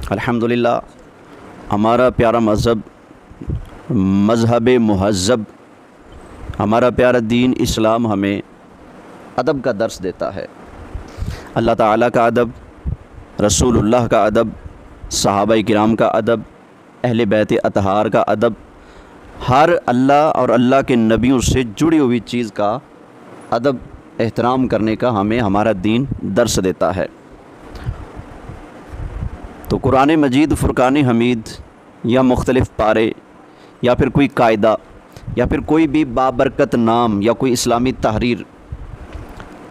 अल्हम्दुलिल्लाह, हमारा प्यारा मज़हब मुहज़्ज़ब, हमारा प्यारा दीन इस्लाम हमें अदब का दर्स देता है। अल्लाह ताला का अदब, रसूलुल्लाह का अदब, सहाबाए किराम का अदब, अहले बैत अतहार का अदब, हर अल्लाह और अल्लाह के नबियों से जुड़ी हुई चीज़ का अदब एहतराम करने का हमें हमारा दीन दर्स देता है। तो कुरान मजीद, फ़ुरक़ान हमीद या मुख्तलिफ़ पारे या फिर कोई कायदा या फिर कोई भी बाबरकत नाम या कोई इस्लामी तहरीर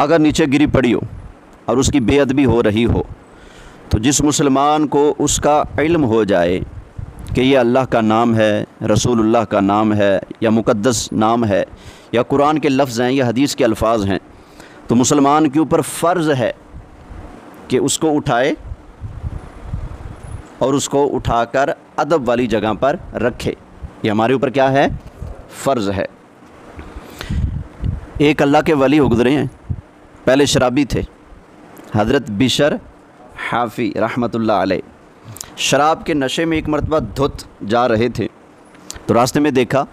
अगर नीचे गिरी पड़ी हो और उसकी बेअदबी हो रही हो, तो जिस मुसलमान को उसका इल्म हो जाए कि ये अल्लाह का नाम है, रसूलुल्लाह का नाम है या मुक़द्दस नाम है या कुरान के लफ्ज़ हैं या हदीस के अल्फाज हैं, तो मुसलमान के ऊपर फ़र्ज़ है कि उसको उठाए और उसको उठाकर अदब वाली जगह पर रखे। ये हमारे ऊपर क्या है? फ़र्ज़ है। एक अल्लाह के वली हो गुज़रे हैं, पहले शराबी थे, हज़रत बिशर हाफ़ी रहमतुल्लाह अलैह। शराब के नशे में एक मरतबा धुत जा रहे थे, तो रास्ते में देखा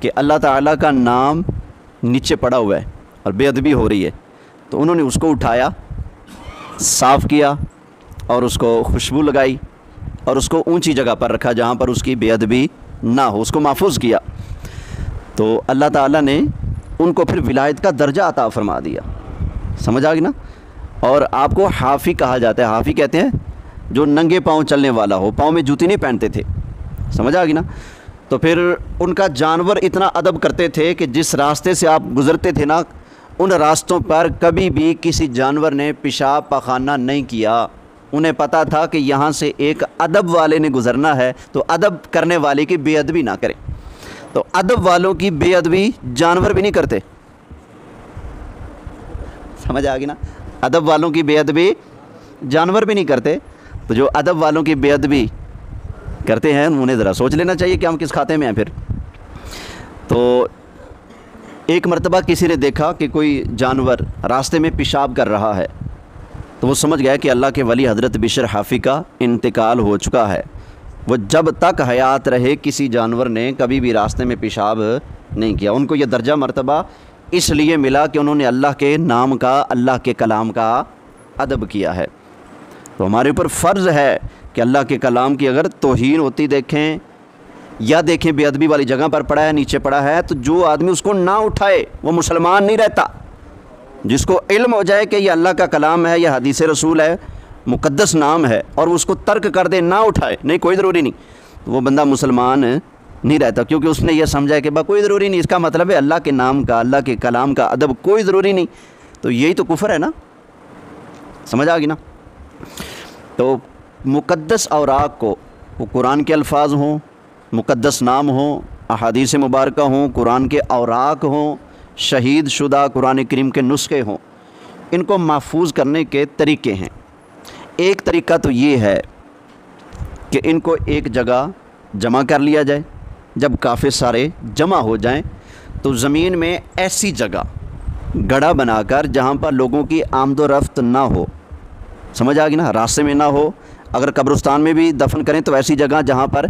कि अल्लाह ताला का नाम नीचे पड़ा हुआ है और बेअदबी हो रही है। तो उन्होंने उसको उठाया, साफ़ किया और उसको खुशबू लगाई और उसको ऊंची जगह पर रखा जहाँ पर उसकी बेअदबी ना हो, उसको महफूज किया। तो अल्लाह ताला ने उनको फिर विलायत का दर्जा अता फ़रमा दिया। समझ आ गई ना? और आपको हाफ़ी कहा जाता है। हाफ़ी कहते हैं जो नंगे पाँव चलने वाला हो, पाँव में जूती नहीं पहनते थे। समझ आ गई ना? तो फिर उनका जानवर इतना अदब करते थे कि जिस रास्ते से आप गुज़रते थे ना, उन रास्तों पर कभी भी किसी जानवर ने पेशाब पखाना नहीं किया। उन्हें पता था कि यहाँ से एक अदब वाले ने गुज़रना है, तो अदब करने वाले की बेअदबी ना करें। तो अदब वालों की बेअदबी जानवर भी नहीं करते। समझ आ गई ना? अदब वालों की बेअदबी जानवर भी नहीं करते। तो जो अदब वालों की बेअदबी करते हैं उन्हें ज़रा सोच लेना चाहिए कि हम किस खाते में हैं फिर। तो एक मरतबा किसी ने देखा कि कोई जानवर रास्ते में पेशाब कर रहा है, तो वो समझ गया कि अल्लाह के वली हज़रत बिशर हाफ़ी का इंतकाल हो चुका है। वो जब तक हयात रहे किसी जानवर ने कभी भी रास्ते में पेशाब नहीं किया। उनको ये दर्जा मर्तबा इसलिए मिला कि उन्होंने अल्लाह के नाम का, अल्लाह के कलाम का अदब किया है। तो हमारे ऊपर फ़र्ज़ है कि अल्लाह के कलाम की अगर तौहीन होती देखें या देखें बेअदबी वाली जगह पर पड़ा है, नीचे पड़ा है, तो जो आदमी उसको ना उठाए वो मुसलमान नहीं रहता। जिसको इल्म हो जाए कि ये अल्लाह का कलाम है या हदीस रसूल है, मुक़द्दस नाम है, और उसको तर्क कर दे, ना उठाए, नहीं कोई ज़रूरी नहीं, तो वो बंदा मुसलमान नहीं रहता। क्योंकि उसने ये समझा कि कोई ज़रूरी नहीं, इसका मतलब है अल्लाह के नाम का, अल्लाह के कलाम का अदब कोई ज़रूरी नहीं। तो यही तो कुफ़र है ना? समझ आ गई ना? तो मुक़द्दस औराक को, वो कुरान के अल्फाज हों, मुक़द्दस नाम हों, अहादीस मुबारका हों, कुरान के औराक हों, शहीद शुदा कुरान करीम के नुस्खे हों, इनको महफूज करने के तरीक़े हैं। एक तरीक़ा तो ये है कि इनको एक जगह जमा कर लिया जाए। जब काफ़ी सारे जमा हो जाएं, तो ज़मीन में ऐसी जगह गड्ढा बनाकर जहाँ पर लोगों की आमदोरफ्त ना हो। समझ आ गई ना? रास्ते में ना हो। अगर कब्रिस्तान में भी दफन करें तो ऐसी जगह जहाँ पर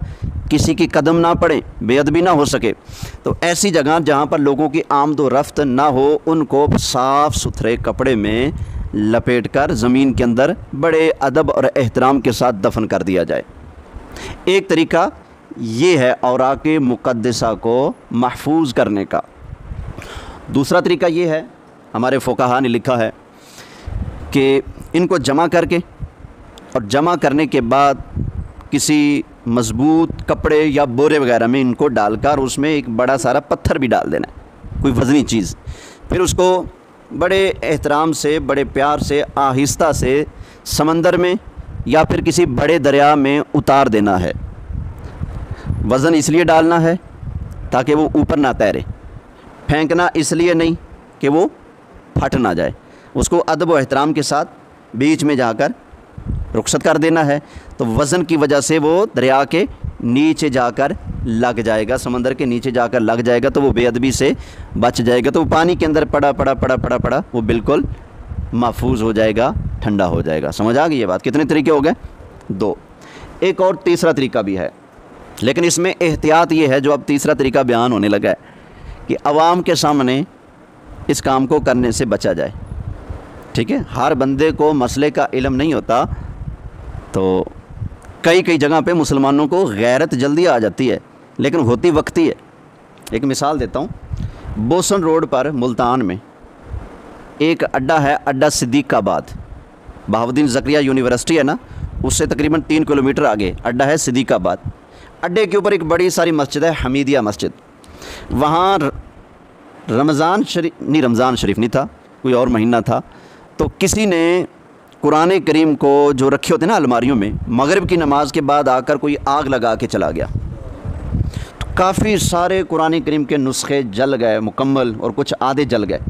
किसी की कदम ना पड़े, बेअदबी ना हो सके। तो ऐसी जगह जहाँ पर लोगों की आमद व रफ्त ना हो, उनको साफ़ सुथरे कपड़े में लपेटकर ज़मीन के अंदर बड़े अदब और एहतराम के साथ दफन कर दिया जाए। एक तरीका ये है औराक मुक़द्दसा को महफूज करने का। दूसरा तरीका ये है, हमारे फ़ुक़हा ने लिखा है कि इनको जमा करके और जमा करने के बाद किसी मज़बूत कपड़े या बोरे वगैरह में इनको डालकर उसमें एक बड़ा सारा पत्थर भी डाल देना है, कोई वज़नी चीज़। फिर उसको बड़े एहतराम से, बड़े प्यार से, आहिस्ता से समंदर में या फिर किसी बड़े दरिया में उतार देना है। वज़न इसलिए डालना है ताकि वो ऊपर ना तैरे, फेंकना इसलिए नहीं कि वो फट ना जाए। उसको अदब व एहतराम के साथ बीच में जाकर रुखसत कर देना है। तो वज़न की वजह से वो दरिया के नीचे जाकर लग जाएगा, समंदर के नीचे जाकर लग जाएगा, तो वो बेअदबी से बच जाएगा। तो वो पानी के अंदर पड़ा वो बिल्कुल महफूज हो जाएगा, ठंडा हो जाएगा। समझ आ गई ये बात? कितने तरीके हो गए? 2। एक और तीसरा तरीका भी है, लेकिन इसमें एहतियात ये है जो अब तीसरा तरीका बयान होने लगा है कि आवाम के सामने इस काम को करने से बचा जाए। ठीक है, हर बंदे को मसले का इल्म नहीं होता, तो कई कई जगह पे मुसलमानों को गैरत जल्दी आ जाती है, लेकिन होती वक्ती है। एक मिसाल देता हूँ, बोसन रोड पर मुल्तान में एक अड्डा है, अड्डा सिद्दीकाबाद। बहाउद्दीन ज़करिया यूनिवर्सिटी है ना, उससे तकरीबन 3 किलोमीटर आगे अड्डा है सिद्दीकाबाद। अड्डे के ऊपर एक बड़ी सारी मस्जिद है, हमीदिया मस्जिद। वहाँ रमज़ान शरीफ नहीं था, कोई और महीना था, तो किसी ने कुरान करीम को जो रखे होते ना अलमारियों में, मगरिब की नमाज के बाद आकर कोई आग लगा के चला गया। तो काफ़ी सारे कुरान करीम के नुस्खे जल गए मुकम्मल, और कुछ आधे जल गए।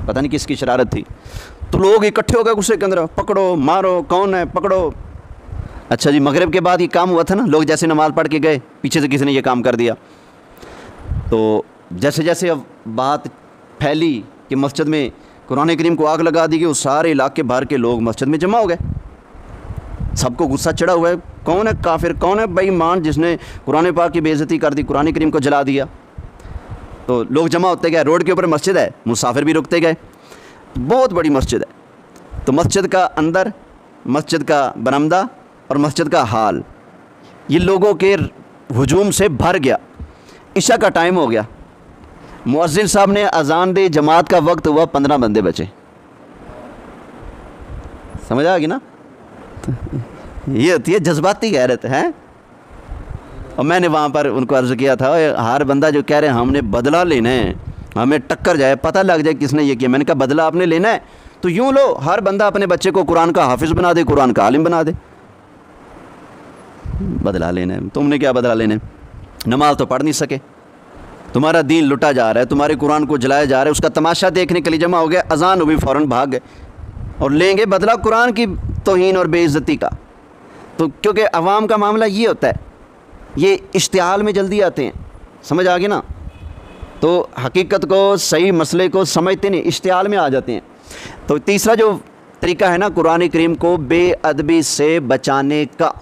पता नहीं किसकी शरारत थी। तो लोग इकट्ठे हो गए गुस्से के अंदर, पकड़ो मारो, कौन है, पकड़ो। अच्छा जी, मगरिब के बाद ये काम हुआ था ना, लोग जैसे नमाज़ पढ़ के गए, पीछे से किसी ने ये काम कर दिया। तो जैसे जैसे अब बात फैली कि मस्जिद में कुरान करीम को आग लगा दी गई, उस सारे इलाके भर के लोग मस्जिद में जमा हो गए। सबको गुस्सा चढ़ा हुआ है, कौन है काफिर, कौन है बेईमान जिसने कुरान पाक की बेइज्जती कर दी, कुरान करीम को जला दिया। तो लोग जमा होते गए, रोड के ऊपर मस्जिद है, मुसाफिर भी रुकते गए, बहुत बड़ी मस्जिद है। तो मस्जिद का अंदर, मस्जिद का बरामदा और मस्जिद का हाल, ये लोगों के हुजूम से भर गया। इशा का टाइम हो गया, मुअज्जिन साहब ने अजान दी, जमात का वक्त हुआ, 15 बंदे बचे। समझ आ गई ना? ये होती है जज्बाती गैरत है। और मैंने वहाँ पर उनको अर्ज़ किया था, हर बंदा जो कह रहे हैं हमने बदला लेना है, हमें टक्कर जाए, पता लग जाए किसने ये किया। मैंने कहा बदला आपने लेना है तो यूँ लो, हर बंदा अपने बच्चे को कुरान का हाफिज़ बना दे, कुरान का आलिम बना दे। बदला लेना है, तुमने क्या बदला लेना है? नमाज तो पढ़ नहीं सके, तुम्हारा दीन लुटा जा रहा है, तुम्हारे कुरान को जलाया जा रहा है, उसका तमाशा देखने के लिए जमा हो गया, अजान हुई फ़ौरन भाग गए और लेंगे बदला कुरान की तौहीन और बेइज्जती का। तो क्योंकि अवाम का मामला ये होता है, ये इश्तिहाल में जल्दी आते हैं, समझ आ गई ना? तो हकीकत को, सही मसले को समझते नहीं, इश्तिहाल में आ जाते हैं। तो तीसरा जो तरीका है ना कुरान करीम को बेअदबी से बचाने का,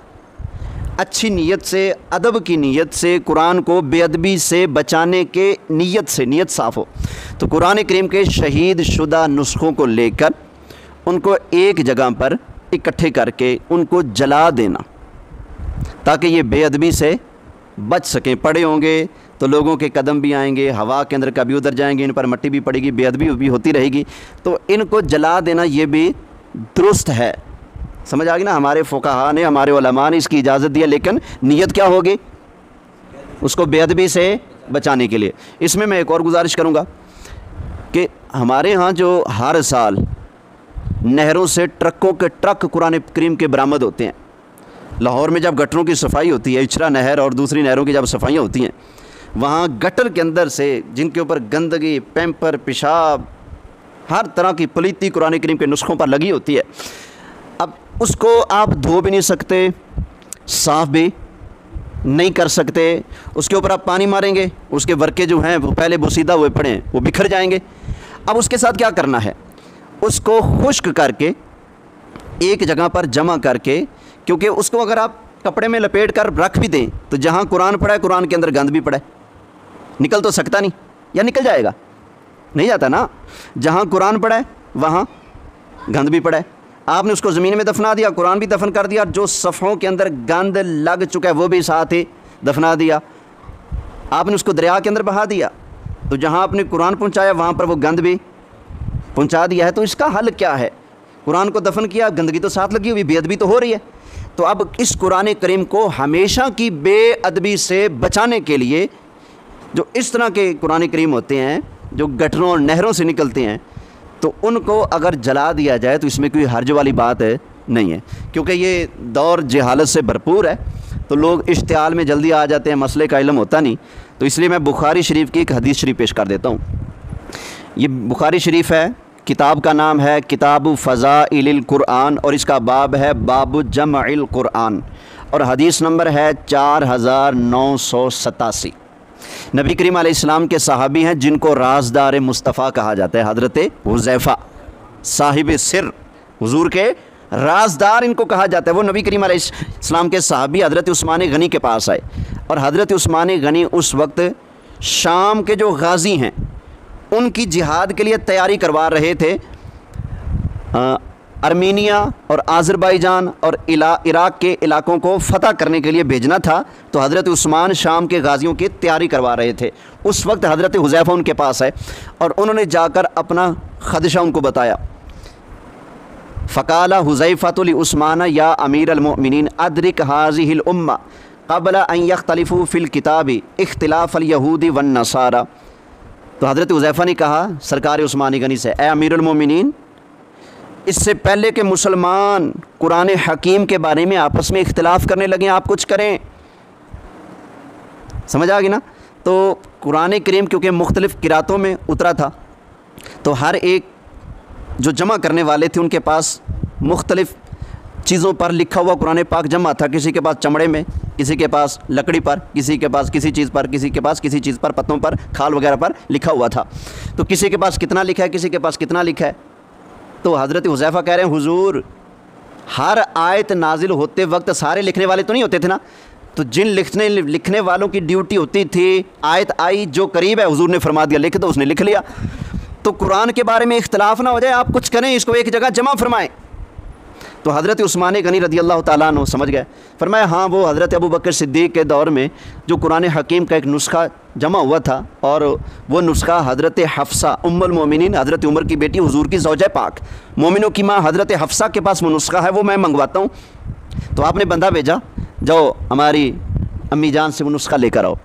अच्छी नीयत से, अदब की नीयत से, कुरान को बेअदबी से बचाने के नीयत से, नीयत साफ़ हो, तो कुरान करीम के शहीद शुदा नुस्खों को लेकर उनको एक जगह पर इकट्ठे करके उनको जला देना, ताकि ये बेअदबी से बच सकें। पड़े होंगे तो लोगों के कदम भी आएंगे, हवा के अंदर कभी उधर जाएंगे, इन पर मिट्टी भी पड़ेगी, बेअदबी भी होती रहेगी। तो इनको जला देना ये भी दुरुस्त है। समझ आ गई ना? हमारे फ़ुक़हा ने, हमारे उलमा ने इसकी इजाज़त दी है, लेकिन नीयत क्या होगी? उसको बेअदबी से बचाने के लिए। इसमें मैं एक और गुजारिश करूँगा कि हमारे यहाँ जो हर साल नहरों से ट्रकों के ट्रक कुरान करीम के बरामद होते हैं, लाहौर में जब गटरों की सफाई होती है, इचरा नहर और दूसरी नहरों की जब सफाइयाँ होती हैं, वहाँ गटर के अंदर से जिनके ऊपर गंदगी, पैम्पर, पेशाब, हर तरह की पलीती कुरान करीम के नुस्खों पर लगी होती है। अब उसको आप धो भी नहीं सकते, साफ़ भी नहीं कर सकते, उसके ऊपर आप पानी मारेंगे, उसके वर्के जो हैं वो पहले बोसीदा हुए पड़े हैं, वो बिखर जाएंगे। अब उसके साथ क्या करना है? उसको खुश्क करके एक जगह पर जमा करके, क्योंकि उसको अगर आप कपड़े में लपेट कर रख भी दें तो जहाँ कुरान पड़ा है, कुरान के अंदर गंद भी पड़ा है, निकल तो सकता नहीं, या निकल जाएगा? नहीं जाता ना। जहाँ कुरान पड़ा है वहाँ गंद भी पड़ा है, आपने उसको ज़मीन में दफना दिया, कुरान भी दफन कर दिया, जो सफ़ों के अंदर गंद लग चुका है वो भी साथ ही दफना दिया। आपने उसको दरिया के अंदर बहा दिया, तो जहाँ आपने कुरान पहुँचाया वहाँ पर वो गंद भी पहुँचा दिया है। तो इसका हल क्या है? कुरान को दफन किया, गंदगी तो साथ लगी हुई, बेअदबी तो हो रही है। तो अब इस कुरान करीम को हमेशा की बेअदबी से बचाने के लिए, जो इस तरह के कुरान करीम होते हैं जो गटरों और नहरों से निकलते हैं, तो उनको अगर जला दिया जाए तो इसमें कोई हर्ज वाली बात है नहीं है, क्योंकि ये दौर जहालत से भरपूर है। तो लोग इश्तिहाल में जल्दी आ जाते हैं, मसले का इल्म होता नहीं। तो इसलिए मैं बुखारी शरीफ की एक हदीस शरीफ पेश कर देता हूँ। ये बुखारी शरीफ है, किताब का नाम है किताब फ़ज़ाइलिल कुरान और इसका बाब है बाबु जमइल कुरान और हदीस नंबर है 4987। नबी करीम अलैहिस्सलाम के सहाबी हैं जिनको राज़दार मुस्तफ़ा कहा जाता है, हज़रत हुज़ैफ़ा साहिब सिर, हुज़ूर के राजदार इनको कहा जाता है। वो नबी करीम अलैहिस्सलाम के सहाबी हज़रत उस्मान गनी के पास आए और हज़रत उस्मान गनी उस वक्त शाम के जो गाज़ी हैं उनकी जिहाद के लिए तैयारी करवा रहे थे। आर्मीनिया और आज़रबाईजान और इराक़ के इलाकों को फ़तह करने के लिए भेजना था, तो हज़रत उस्मान शाम के गाज़ियों की तैयारी करवा रहे थे। उस वक्त हज़रत हुज़ैफ़ा उनके पास आए और उन्होंने जाकर अपना ख़दशा उनको बताया। फ़क़ाला हुज़ैफ़ा लि उस्मान या अमीर अल-मोमिनीन अदरिक हाज़िहिल उम्मा क़ब्ल अन यख्तलिफ़ू फ़िल किताबी इख्तिलाफ़ल यहूदी वन नसारा। तो हज़रत हुज़ैफ़ा ने कहा सरकार उस्मान गनी से, ए अमीरुल मोमिनीन, इससे पहले कि मुसलमान कुरान हकीम के बारे में आपस में इख्तिलाफ़ करने लगे आप कुछ करें। समझ आ गई ना। तो कुरान करीम क्योंकि मुख्तलिफ़ किरातों में उतरा था, तो हर एक जो जमा करने वाले थे उनके पास मुख्तलिफ़ चीज़ों पर लिखा हुआ कुरान पाक जमा था। किसी के पास चमड़े में, किसी के पास लकड़ी पर, किसी के पास किसी चीज़ पर, किसी के पास किसी चीज़ पर, पत्तों पर, खाल वगैरह पर लिखा हुआ था। तो किसी के पास कितना लिखा है, किसी के पास कितना लिखा है। तो हज़रत हुज़ैफ़ा कह रहे हैं हुजूर, हर आयत नाजिल होते वक्त सारे लिखने वाले तो नहीं होते थे ना, तो जिन लिखने वालों की ड्यूटी होती थी, आयत आई जो करीब है हुजूर ने फरमा दिया लिख दो, उसने लिख लिया। तो कुरान के बारे में इख्तिलाफ़ ना हो जाए, आप कुछ करें, इसको एक जगह जमा फरमाएँ। तो हज़रत उस्मान गनी रज़ी अल्लाह ताला अन्हु समझ गए, फरमाया हाँ, वो हज़रत अबू बकर सिद्दीक़ के दौर में जो कुरान हकीम का एक नुस्खा जमा हुआ था, और वो नुस्खा हज़रत हफ्सा उम्मुल मोमिनीन हज़रत उमर की बेटी हुजूर की ज़ौजा पाक मोमिनों की माँ हज़रत हफ्सा के पास वो नुस्खा है, वो मैं मंगवाता हूँ। तो आपने बंदा भेजा, जाओ हमारी अम्मी जान से वो नुस्खा लेकर आओ,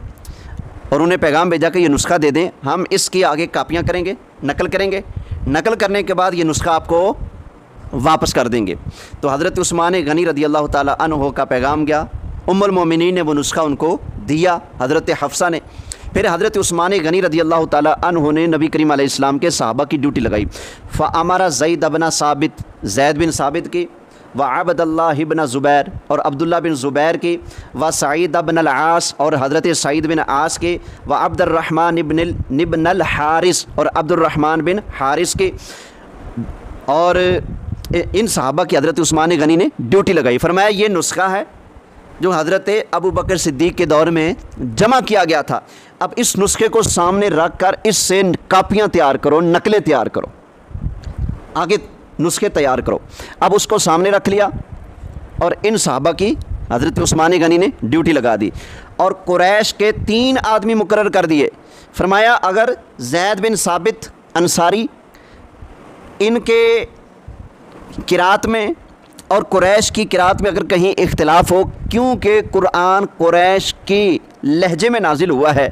और उन्हें पैगाम भेजा कि ये नुस्खा दे दें, हम इसकी आगे कापियाँ करेंगे, नकल करेंगे, नकल करने के बाद ये नुस्खा आपको वापस कर देंगे। तो हज़रत उस्मान गनी रज़ी अल्लाह ताला अन्हु का पैगाम गया, उम्मुल मोमिनीन ने वो नुस्खा उनको दिया हज़रत हफ्सा ने। फिर हज़रत उस्मान गनी रज़ी अल्लाह ताला अन्हु ने नबी करीम अलैहिस्सलाम के सहाबा की ड्यूटी लगाई। फ़अमरा ज़ैद बिन साबित की, व अब्दुल्लाह इब्न ज़ुबैर और अब्दुल्ला बिन ज़ुबैर की, व सईद इब्न अल-आस और हज़रत सईद बिन आस के, व अब्दुर्रहमान इब्न अल हारिस और अब्दुर्रहमान बिन हारिस के, और इन सहाबा की हज़रत उस्मान गनी ने ड्यूटी लगाई। फरमाया ये नुस्खा है जो हज़रत अबू बकर सिद्दीक़ के दौर में जमा किया गया था। अब इस नुस्खे को सामने रख कर इससे कापियाँ तैयार करो, नकलें तैयार करो, आगे नुस्खे तैयार करो। अब उसको सामने रख लिया और इन सहाबा की हज़रत उस्मान गनी ने ड्यूटी लगा दी और कुरैश के 3 आदमी मुकर्रर कर दिए। फरमाया अगर ज़ैद बिन साबित अंसारी इनके किरात में और कुरैश की किरात में अगर कहीं इख्तिलाफ़ हो, क्योंकि कुरान कुरैश की लहजे में नाजिल हुआ है,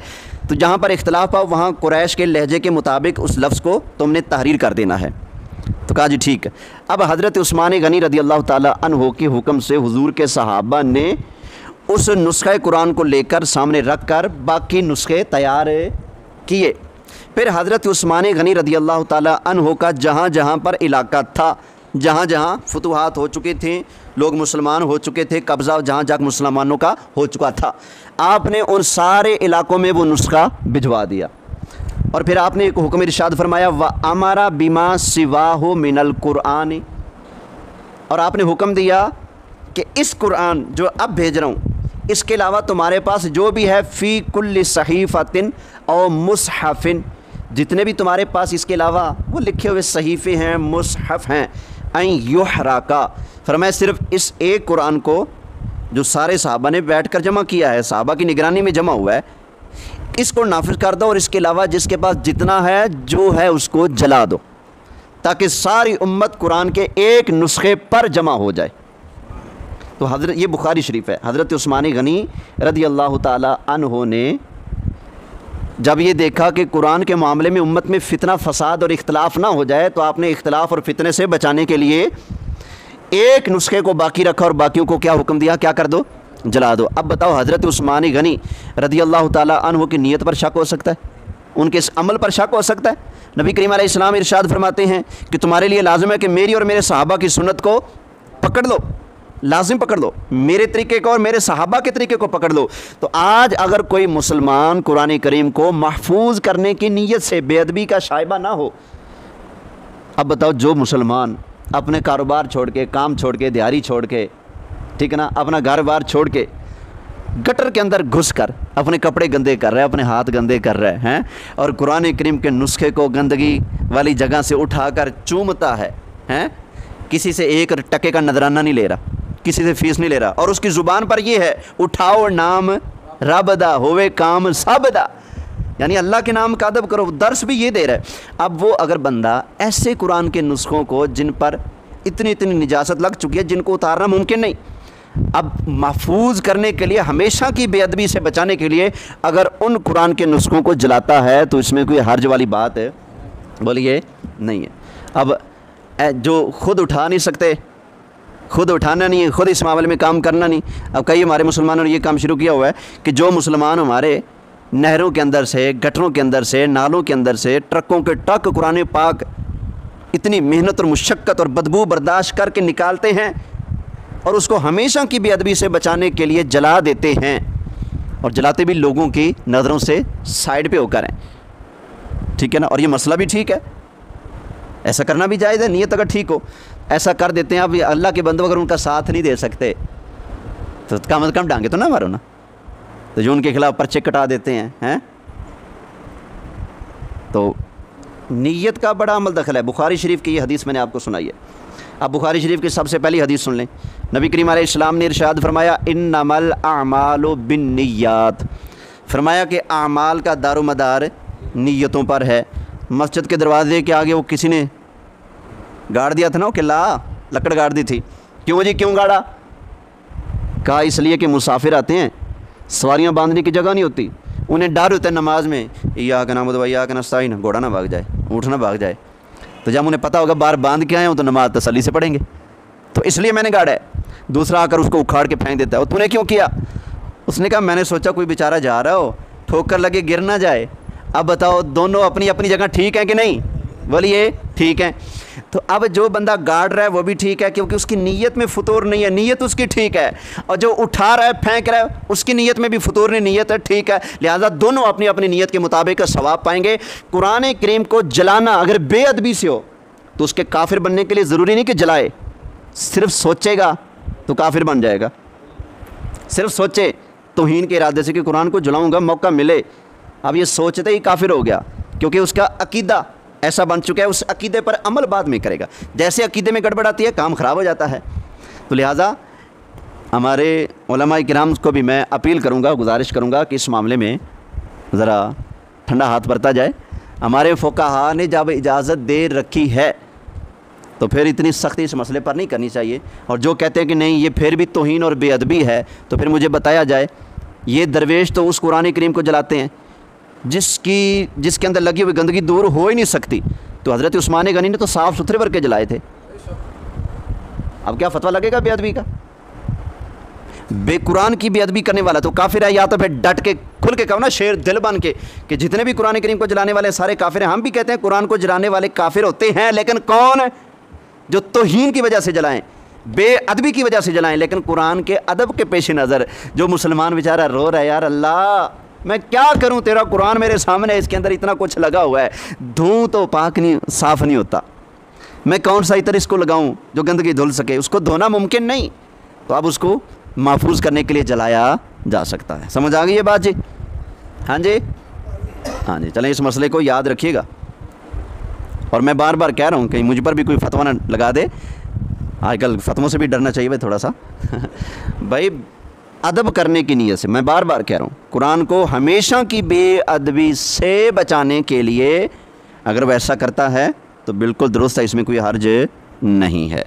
तो जहाँ पर इख्तिलाफ़ हो वहाँ कुरैश के लहजे के मुताबिक उस लफ्ज़ को तुमने तहरीर कर देना है। तो कहा जी ठीक है। अब हज़रत उस्मान गनी रज़ी अल्लाह ताला अन्हु के हुक्म से हुजूर के सहाबा ने उस नुस्खे कुरान को लेकर सामने रख कर बाकी नुस्खे तैयार किए। फिर हज़रत उस्मान गनी रज़ी अल्लाह ताला अन्हु का जहाँ जहाँ पर इलाका था, जहाँ जहाँ फतुहात हो चुके थे, लोग मुसलमान हो चुके थे, कब्ज़ा जहाँ जहाँ मुसलमानों का हो चुका था, आपने उन सारे इलाकों में वो नुस्खा भिजवा दिया। और फिर आपने एक हुक्म इरशाद फरमाया व अमारा बिमा सिवाहु मिनल कुरान, और आपने हुक्म दिया कि इस कुरान जो अब भेज रहा हूँ इसके अलावा तुम्हारे पास जो भी है फ़ी कुल्ली सहीफ़तिन और मुसहफ़िन, जितने भी तुम्हारे पास इसके अलावा वो लिखे हुए सहीफ़े हैं, मुसहफ़ हैं, अन युहराका, फरमाया सिर्फ इस एक कुरान को जो सारे सहाबा ने बैठ कर जमा किया है, सहाबा की निगरानी में जमा हुआ है, इसको नाफिज कर दो और इसके अलावा जिसके पास जितना है जो है उसको जला दो, ताकि सारी उम्मत कुरान के एक नुस्खे पर जमा हो जाए। तो हज़रत ये बुखारी शरीफ है, हज़रत उस्मान गनी रज़ी अल्लाह ताला अन्हु ने जब ये देखा कि कुरान के मामले में उम्मत में फ़ितना फ़साद और इख्तिलाफ़ ना हो जाए, तो आपने इख्तिलाफ़ और फ़ितने से बचाने के लिए एक नुस्खे को बाकी रखा और बाकियों को क्या हुक्म दिया, क्या कर दो, जला दो। अब बताओ हज़रत उस्मान गनी रज़ी अल्लाह ताला अन्हु की नीयत पर शक हो सकता है, उनके इस अमल पर शक हो सकता है? नबी करीम अलैहिस्सलाम इरशाद फरमाते हैं कि तुम्हारे लिए लाजिम है कि मेरी और मेरे सहाबा की सुन्नत को पकड़ लो, लाजिम पकड़ लो, मेरे तरीके को और मेरे सहाबा के तरीके को पकड़ लो। तो आज अगर कोई मुसलमान कुरान करीम को महफूज करने की नीयत से बेअदबी का शाइबा ना हो, अब बताओ जो मुसलमान अपने कारोबार छोड़ के, काम छोड़ के, दिहाड़ी छोड़ के, ठीक है ना, अपना घर बार छोड़ के गटर के अंदर घुस कर अपने कपड़े गंदे कर रहे हैं, अपने हाथ गंदे कर रहे हैं, और कुरान करीम के नुस्खे को गंदगी वाली जगह से उठाकर चूमता है, हैं? किसी से एक टके का नजराना नहीं ले रहा, किसी से फीस नहीं ले रहा, और उसकी ज़ुबान पर ये है, उठाओ नाम रबदा होवे काम सबदा, यानी अल्लाह के नाम का अदब करो। दर्स भी ये दे रहा है। अब वो अगर बंदा ऐसे कुरान के नुस्खों को, जिन पर इतनी इतनी निजासत लग चुकी है, जिनको उतारना मुमकिन नहीं, अब महफूज करने के लिए, हमेशा की बेअदबी से बचाने के लिए अगर उन कुरान के नुस्खों को जलाता है तो इसमें कोई हर्ज वाली बात है? बोलिए नहीं है। अब जो खुद उठा नहीं सकते, खुद उठाना नहीं है, खुद इस मामले में काम करना नहीं। अब कई हमारे मुसलमानों ने ये काम शुरू किया हुआ है कि जो मुसलमान हमारे नहरों के अंदर से, गटरों के अंदर से, नालों के अंदर से ट्रकों के ट्रक कुरान पाक इतनी मेहनत और मुशक्क़त और बदबू बर्दाश्त करके निकालते हैं, और उसको हमेशा की बेअदबी से बचाने के लिए जला देते हैं, और जलाते भी लोगों की नज़रों से साइड पे होकर हैं, ठीक है ना। और ये मसला भी ठीक है, ऐसा करना भी जायज़ है, नीयत अगर ठीक हो, ऐसा कर देते हैं। अब अल्लाह के बंदों अगर उनका साथ नहीं दे सकते तो कम अज़ कम डांगे तो ना मारो ना, तो जो उनके खिलाफ पर्चे कटा देते हैं। तो नीयत का बड़ा अमल दखल है। बुखारी शरीफ की ये हदीस मैंने आपको सुनाई है। अब बुखारी शरीफ की सबसे पहली हदीस सुन लें। नबी करीम अलैहिस्सलाम ने इरशाद फरमाया, इन्नमल अमालु बिन्नियात, फरमाया कि आमाल का दारोमदार नीयतों पर है। मस्जिद के दरवाजे के आगे वो किसी ने गाड़ दिया था ना, वो किला, लकड़ गाड़ दी थी। क्यों जी, क्यों गाड़ा? कहा इसलिए कि मुसाफिर आते हैं, सवारियां बांधने की जगह नहीं होती, उन्हें डर होता है नमाज में, या का नाम या का नस्ताइन, घोड़ा ना भाग जाए, ऊँट ना भाग जाए। तो जब उन्हें पता होगा बाहर बांध के आए हो तो नमाज तसल्ली से पढ़ेंगे, तो इसलिए मैंने गाड़ा है। दूसरा आकर उसको उखाड़ के फेंक देता है, और तूने क्यों किया? उसने कहा मैंने सोचा कोई बेचारा जा रहा हो, ठोकर लगे गिर ना जाए। अब बताओ दोनों अपनी अपनी जगह ठीक है कि नहीं? बोलिए ठीक है। तो अब जो बंदा गाड़ रहा है वो भी ठीक है, क्योंकि उसकी नीयत में फतूर नहीं है, नीयत उसकी ठीक है, और जो उठा रहा है, फेंक रहा है, उसकी नीयत में भी फतूर नहीं, नीयत है ठीक है। लिहाजा दोनों अपनी अपनी नीयत के मुताबिक सवाब पाएंगे। कुरान करीम को जलाना अगर बेअदबी से हो तो उसके काफिर बनने के लिए ज़रूरी नहीं कि जलाए, सिर्फ सोचेगा तो काफिर बन जाएगा। सिर्फ सोचे तौहीन के इरादे से कि कुरान को जलाऊंगा, मौका मिले, अब ये सोचते ही काफिर हो गया, क्योंकि उसका अकीदा ऐसा बन चुका है, उस अकीदे पर अमल बाद में करेगा। जैसे अकीदे में गड़बड़ आती है काम ख़राब हो जाता है। तो लिहाजा हमारे उलमा किराम को भी मैं अपील करूँगा, गुजारिश करूँगा कि इस मामले में ज़रा ठंडा हाथ बरता जाए। हमारे फ़ुक़हा ने जब इजाज़त दे रखी है तो फिर इतनी सख्ती इस मसले पर नहीं करनी चाहिए। और जो कहते हैं कि नहीं ये फिर भी तौहीन और बेअदबी है, तो फिर मुझे बताया जाए, ये दरवेश तो उस कुरान करीम को जलाते हैं जिसके अंदर लगी हुई गंदगी दूर हो ही नहीं सकती। तो हज़रत उस्मान गनी ने तो साफ़ सुथरे भर के जलाए थे। अब क्या फतवा लगेगा बेअदबी का? बेकुरान की बेअदबी करने वाला तो काफिर है, या तो फिर डट के खुल के कहो ना, शेर दिल बन के, कि जितने भी कुरान करीम को जलाने वाले सारे काफिर हैं। हम भी कहते हैं कुरान को जलाने वाले काफिर होते हैं, लेकिन कौन? जो तौहीन की वजह से जलाएं, बेअदबी की वजह से जलाएं, लेकिन कुरान के अदब के पेश नज़र जो मुसलमान बेचारा रो रहा है, यार अल्लाह मैं क्या करूं, तेरा कुरान मेरे सामने है, इसके अंदर इतना कुछ लगा हुआ है, धूँ तो पाक नहीं, साफ़ नहीं होता, मैं कौन सा इतर इसको लगाऊं जो गंदगी धुल सके? उसको धोना मुमकिन नहीं, तो अब उसको महफूज करने के लिए जलाया जा सकता है। समझ आ गई ये बात जी? हाँ जी, हाँ जी। चलें, इस मसले को याद रखिएगा। और मैं बार बार कह रहा हूँ कहीं मुझ पर भी कोई फतवा ना लगा दे। आजकल फतवों से भी डरना चाहिए भाई थोड़ा सा भाई अदब करने की नीयत से मैं बार बार कह रहा हूँ, कुरान को हमेशा की बेअदबी से बचाने के लिए अगर वैसा करता है तो बिल्कुल दुरुस्त है, इसमें कोई हर्ज नहीं है।